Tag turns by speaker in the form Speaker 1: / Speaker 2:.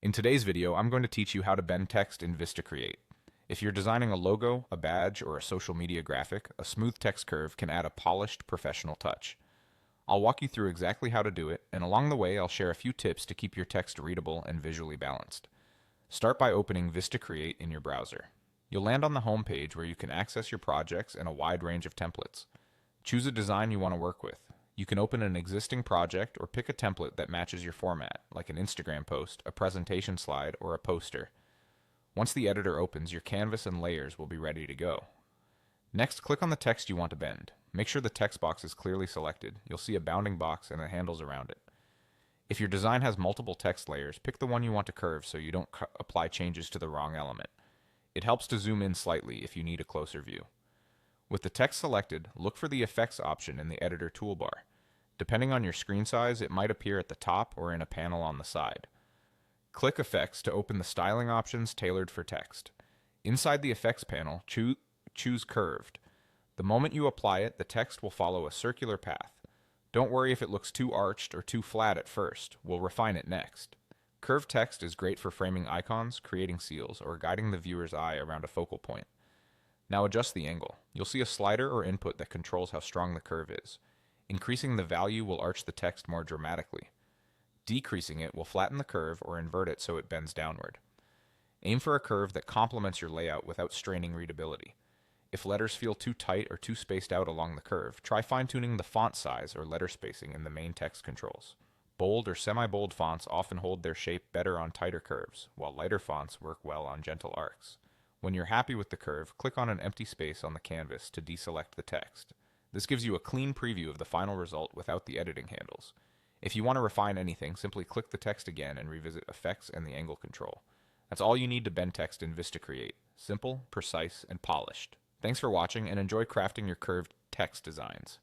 Speaker 1: In today's video, I'm going to teach you how to bend text in VistaCreate. If you're designing a logo, a badge, or a social media graphic, a smooth text curve can add a polished, professional touch. I'll walk you through exactly how to do it, and along the way, I'll share a few tips to keep your text readable and visually balanced. Start by opening VistaCreate in your browser. You'll land on the home page where you can access your projects and a wide range of templates. Choose a design you want to work with. You can open an existing project or pick a template that matches your format, like an Instagram post, a presentation slide, or a poster. Once the editor opens, your canvas and layers will be ready to go. Next, click on the text you want to bend. Make sure the text box is clearly selected. You'll see a bounding box and the handles around it. If your design has multiple text layers, pick the one you want to curve so you don't apply changes to the wrong element. It helps to zoom in slightly if you need a closer view. With the text selected, look for the Effects option in the Editor toolbar. Depending on your screen size, it might appear at the top or in a panel on the side. Click Effects to open the styling options tailored for text. Inside the Effects panel, choose Curved. The moment you apply it, the text will follow a circular path. Don't worry if it looks too arched or too flat at first. We'll refine it next. Curved text is great for framing icons, creating seals, or guiding the viewer's eye around a focal point. Now adjust the angle. You'll see a slider or input that controls how strong the curve is. Increasing the value will arch the text more dramatically. Decreasing it will flatten the curve or invert it so it bends downward. Aim for a curve that complements your layout without straining readability. If letters feel too tight or too spaced out along the curve, try fine-tuning the font size or letter spacing in the main text controls. Bold or semi-bold fonts often hold their shape better on tighter curves, while lighter fonts work well on gentle arcs. When you're happy with the curve, click on an empty space on the canvas to deselect the text. This gives you a clean preview of the final result without the editing handles. If you want to refine anything, simply click the text again and revisit Effects and the angle control. That's all you need to bend text in VistaCreate. Simple, precise, and polished. Thanks for watching and enjoy crafting your curved text designs.